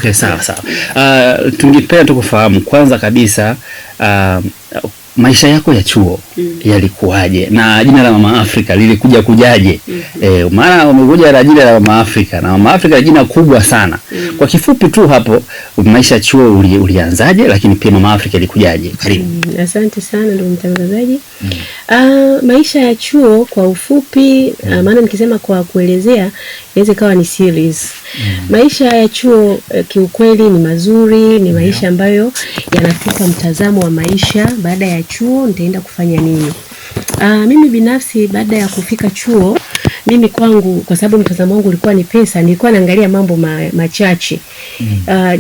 Okay, sawa. Tungependa tu kufahamu kwanza kabisa maisha yako ya chuo yalikuwaje, na jina la Mama Afrika lilikuja kujaje? Maana umekuja na jina la Mama Afrika, na Mama Afrika ni jina kubwa sana. Kwa kifupi tu hapo, maisha ya chuo ulianzaje, lakini pia Mama Afrika ilikujaje? Karibu. Asante sana ndugu mtangazaji. Maisha ya chuo kwa ufupi, maana nikisema kwa kuelezea inaweza kawa ni series. Maisha ya chuo kiukweli ni mazuri, ni maisha ambayo yanatupa mtazamo wa maisha. Baada ya chuo nitaenda kufanya nini? Mimi binafsi baada ya kufika chuo, mimi kwangu, kwa sababu mtazamo wangu ulikuwa ni pesa, nilikuwa naangalia mambo machache.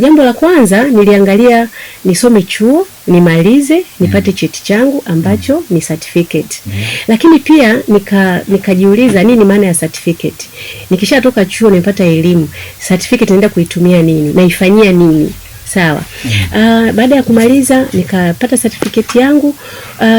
Jambo la kwanza niliangalia nisome chuo, nimalize, nipate cheti changu ambacho ni certificate. Lakini pia nikajiuliza nini maana ya certificate? Nikishatoka chuo nimepata elimu, certificate naenda kuitumia nini? Naifanyia nini? Sawa. Baada ya kumaliza nikapata certificate yangu,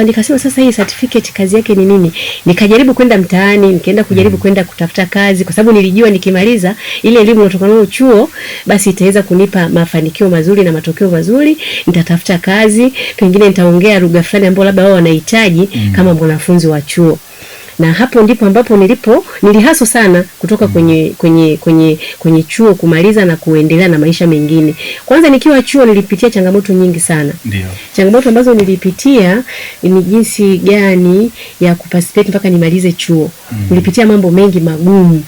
nikasema sasa hii certificate kazi yake ni nini? Nikajaribu kwenda mtaani, nikaenda kujaribu kwenda kutafuta kazi, kwa sababu nilijua nikimaliza ile elimu inayotokana na chuo basi itaweza kunipa mafanikio mazuri na matokeo mazuri, nitatafuta kazi, pengine nitaongea lugha fulani ambayo labda wao wanahitaji kama mwanafunzi wa chuo. Na hapo ndipo ambapo nilihaso sana kutoka kwenye chuo kumaliza na kuendelea na maisha mengine. Kwanza nikiwa chuo nilipitia changamoto nyingi sana. Ndio. Changamoto ambazo nilipitia ni jinsi gani ya kuparticipate mpaka nimalize chuo. Nilipitia mambo mengi magumu.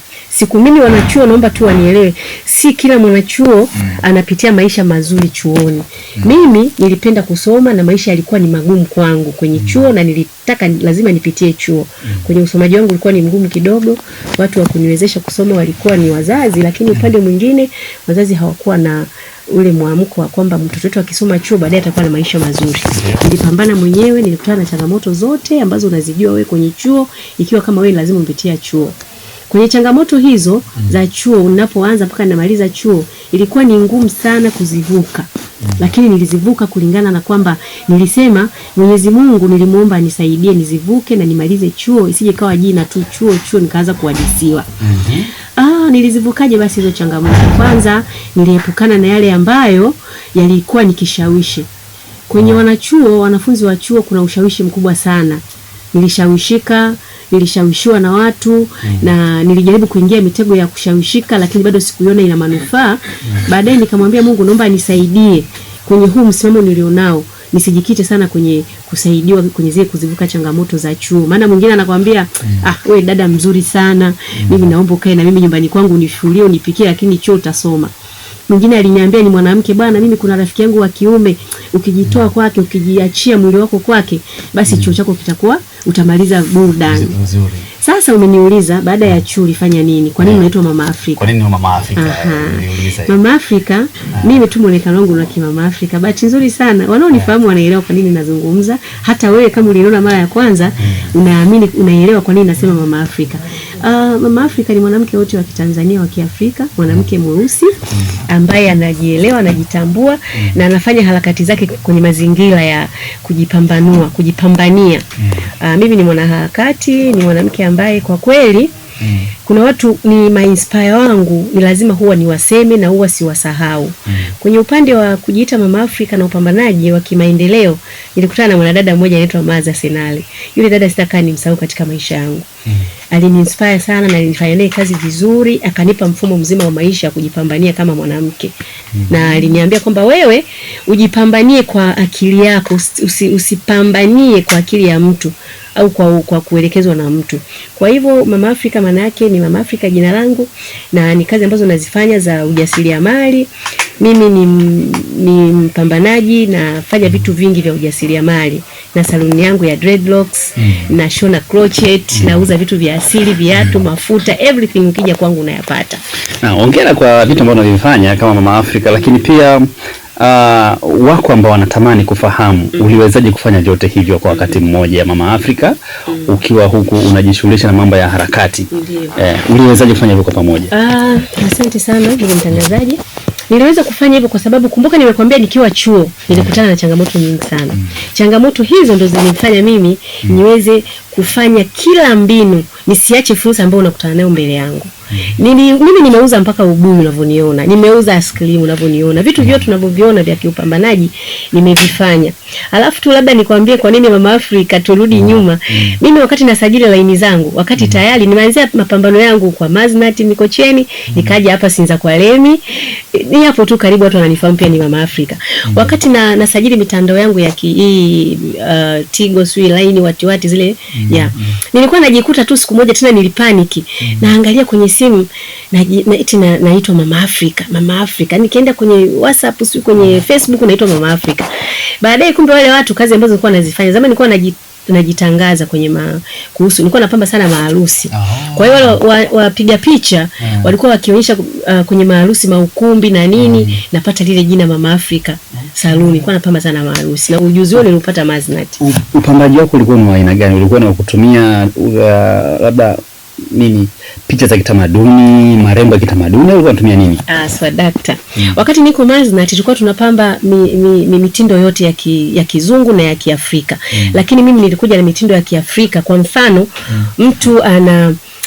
Mimi wanachuo naomba tu wanielewe, si kila mwanachuo anapitia maisha mazuri chuoni. Mimi nilipenda kusoma na maisha yalikuwa ni magumu kwangu kwenye chuo, na nilitaka lazima nipitie chuo. Kwenye usomaji wangu ulikuwa ni mgumu kidogo. Watu wa kuniwezesha kusoma walikuwa ni wazazi, lakini upande mwingine wazazi hawakuwa na ule muamko wa kwamba mtoto wetu akisoma chuo baadaye atakuwa na maisha mazuri. Nilipambana mwenyewe, nilikutana na changamoto zote ambazo unazijua wewe kwenye chuo, ikiwa kama wewe lazima upitie chuo. Kwenye changamoto hizo za chuo, unapoanza mpaka namaliza chuo, ilikuwa ni ngumu sana kuzivuka. Lakini nilizivuka kulingana na kwamba nilisema Mwenyezi Mungu nilimuomba anisaidie nizivuke na nimalize chuo, isije kawa jina tu chuo nikaanza kuhadisiwa. Nilizivukaje basi hizo changamoto? Kwanza niliepukana na yale ambayo yalikuwa nikishawishi. Kwenye wanafunzi wa chuo kuna ushawishi mkubwa sana. Nilishawishiwa na watu na nilijaribu kuingia mitego ya kushawishika, lakini bado sikuiona ina manufaa. Baadaye nikamwambia Mungu, naomba nisaidie kwenye huu msimamo nilionao, nisijikite sana kwenye kusaidiwa kwenye zile kuzivuka changamoto za chuo. Maana mwingine anakuambia wewe dada mzuri sana, mimi naomba ukae na mimi nyumbani kwangu unifulie unipikie, lakini chuo utasoma. Mwingine aliniambia ni mwanamke, bwana mimi kuna rafiki yangu wa kiume, ukijitoa kwake, ukijiachia mwili wako kwake, basi chuo chako kitakuwa utamaliza burudani. Sasa umeniuliza baada ya chuo ulifanya nini? Kwa nini unaitwa Mama Afrika? Kwa nini Mama Afrika? Niuliza. Mama Afrika, mimi tu muonekano wangu na Mama Afrika. Bahati nzuri sana wanaonifahamu wanaelewa kwa nini nazungumza. Hata wewe kama uliona mara ya kwanza, unaamini unaelewa kwa nini nasema Mama Afrika. Mama Afrika ni mwanamke wote wa Kitanzania wa Kiafrika, mwanamke mweusi ambaye anajielewa, anajitambua na anafanya harakati zake kwenye mazingira ya kujipambania. Mimi ni mwanaharakati, ni mwanamke ambaye kwa kweli kuna watu ni ma-inspire wangu, ni lazima huwa niwaseme na huwa siwasahau. Kwenye upande wa kujiita Mama Afrika na upambanaji wa kimaendeleo, nilikutana na mwanadada mmoja anaitwa Maza Senali. Yule dada sitaka nimsahau katika maisha yangu. Alini-inspire sana na alinifanya naye kazi vizuri, akanipa mfumo mzima wa maisha kujipambania kama mwanamke. Na aliniambia kwamba wewe ujipambanie kwa akili yako, usipambanie kwa akili ya mtu au kwa kuelekezwa na mtu. Kwa hivyo Mama Afrika maana yake ni Mama Afrika jina langu, na ni kazi ambazo nazifanya za ujasiriamali. Mimi ni mpambanaji, nafanya vitu vingi vya ujasiriamali. Na saluni yangu ya dreadlocks, na shona crochet, nauza vitu vya asili, viatu, mafuta, everything ukija kwangu unayapata. Na hongera kwa vitu ambavyo unavifanya kama Mama Afrika, lakini pia wako ambao wanatamani kufahamu uliwezaje kufanya vyote hivyo kwa wakati mmoja Mama Afrika, ukiwa huku unajishughulisha na mambo ya harakati. Uliwezaje kufanya hivyo kwa pamoja? Asante sana ndugu mtangazaji. Niliweza kufanya hivyo kwa sababu kumbuka nimekwambia nikiwa chuo nilikutana na changamoto nyingi sana. Changamoto hizo ndo zilinifanya mimi niweze kufanya kila mbinu, nisiache fursa ambayo unakutana nayo mbele yangu. Mimi nimeuza mpaka ubuyu unavyoniona. Nimeuza ice cream unavyoniona. Vitu vyote tunavyoviona vya kiupambanaji nimevifanya. Alafu tu labda nikwambie kwa nini Mama Afrika turudi nyuma. Mimi wakati nasajili laini zangu, wakati tayari nimeanzia mapambano yangu kwa Maznati Mikocheni, nikaja hapa Sinza kwa Lemi. Ni hapo tu karibu watu wananifahamu pia ni Mama Afrika. Wakati nasajili mitandao yangu ya Tigo Sui laini wati zile nilikuwa najikuta tu siku moja tena nilipaniki. Naangalia kwenye simu naitwa Mama Afrika, Mama Afrika. Nikienda kwenye WhatsApp, kwenye Facebook naitwa Mama Afrika. Baadaye kumbe wale watu kazi ambazo nilikuwa nazifanya. Zamani nilikuwa najitangaza kwenye kuhusu, nilikuwa napamba sana maharusi. Kwa hiyo wapiga picha walikuwa wakionyesha kwenye maharusi maukumbi na nini, napata lile jina Mama Afrika saluni. Nilikuwa napamba sana maharusi na ujuzi wao nilipata Maznati. Upambaji wako ulikuwa ni wa aina gani? Ulikuwa na kutumia labda nini, picha za kitamaduni, marembo ya kitamaduni, au unatumia nini? Swadakta. Wakati niko Maznati tulikuwa tunapamba mitindo yote ya kizungu na ya Kiafrika. Lakini mimi nilikuja na mitindo ya Kiafrika. Kwa mfano, mtu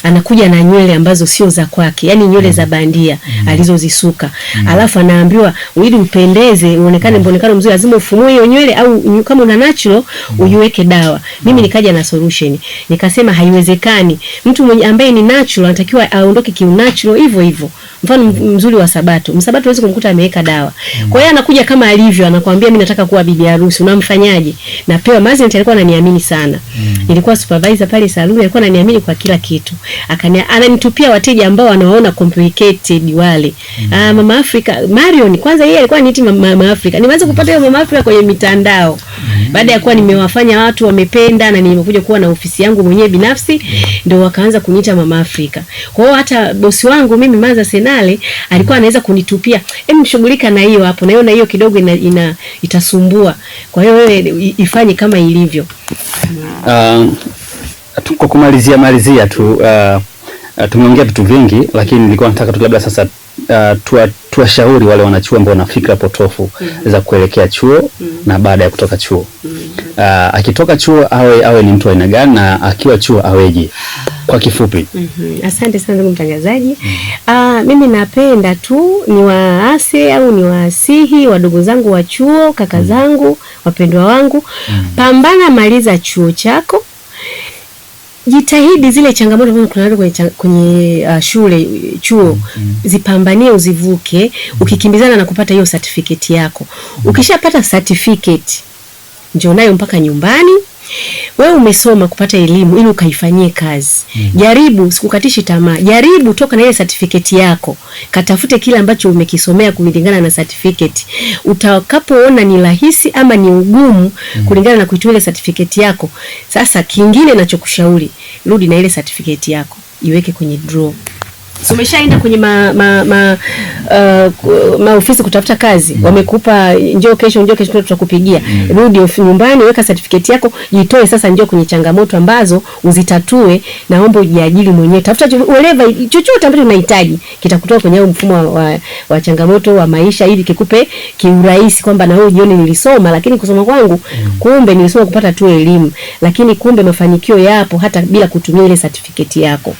anakuja na nywele ambazo sio za kwake, yani nywele za bandia alizozisuka. Alafu anaambiwa ili upendeze, uonekane mbonekano mzuri, lazima ufumue hiyo nywele, au kama una natural uiweke dawa. Mimi nikaja na solution. Nikasema haiwezekani. Mtu ambaye ni natural anatakiwa aondoke kiunatural hivyo hivyo. Mfano mzuri wa Sabato. Msabato huwezi kumkuta ameweka dawa. Kwa hiyo anakuja kama alivyo, anakuambia mimi nataka kuwa bibi harusi. Unamfanyaje? Na pewa Maznati alikuwa ananiamini sana. Nilikuwa supervisor pale saluni, alikuwa ananiamini kwa kila kitu. Ananitupia wateja ambao wanaona complicated wale. Mama Afrika, Marion kwanza yeye alikuwa aniiti Mama Afrika. Nimeanza kupata hiyo Mama Afrika kwenye mitandao. Baada ya kuwa nimewafanya watu wamependa na nimekuja kuwa na ofisi yangu mwenyewe binafsi, ndio wakaanza kuniita Mama Afrika. Kwa hiyo hata bosi wangu mimi Manza Senale alikuwa anaweza kunitupia, mshughulika na hiyo hapo, naona hiyo kidogo itasumbua. Kwa hiyo wewe ifanye kama ilivyo. Kwa kumalizia tu tumeongea vitu vingi, lakini nilikuwa nataka tu labda sasa tuwashauri wale wanachuo ambao wana fikra potofu za kuelekea chuo na baada ya kutoka chuo. Akitoka chuo awe ni mtu aina gani, na akiwa chuo aweje kwa kifupi? Asante sana ndugu mtangazaji. Mimi napenda tu ni waase au ni wasihi wadogo zangu wa chuo, kaka zangu, wapendwa wangu, pambana, maliza chuo chako. Jitahidi zile changamoto ambazo kuna kwenye chuo zipambanie, uzivuke, ukikimbizana na kupata hiyo certificate yako. Ukishapata certificate njoo nayo mpaka nyumbani. Wewe umesoma kupata elimu ili ukaifanyie kazi. Jaribu, sikukatishi tamaa. Jaribu toka na ile certificate yako. Katafute kile ambacho umekisomea kulingana na certificate. Utakapoona ni rahisi ama ni ugumu kulingana na kuitoa ile certificate yako, sasa kingine ninachokushauri, rudi na ile certificate yako, iweke kwenye draw. So umeshaenda kwenye ofisi kutafuta kazi, wamekupa njoo kesho tutakupigia. Rudi nyumbani, weka certificate yako, jitoe sasa, njoo kwenye changamoto ambazo uzitatue, naomba ujiajiri mwenyewe. Tafuta whatever chochote ambacho unahitaji, kitakutoa kwenye mfumo wa changamoto wa maisha, ili kikupe kiurahisi kwamba na wewe jioni nilisoma, lakini kusoma kwangu kumbe nilisoma kupata tu elimu, lakini kumbe mafanikio yapo hata bila kutumia ile certificate yako.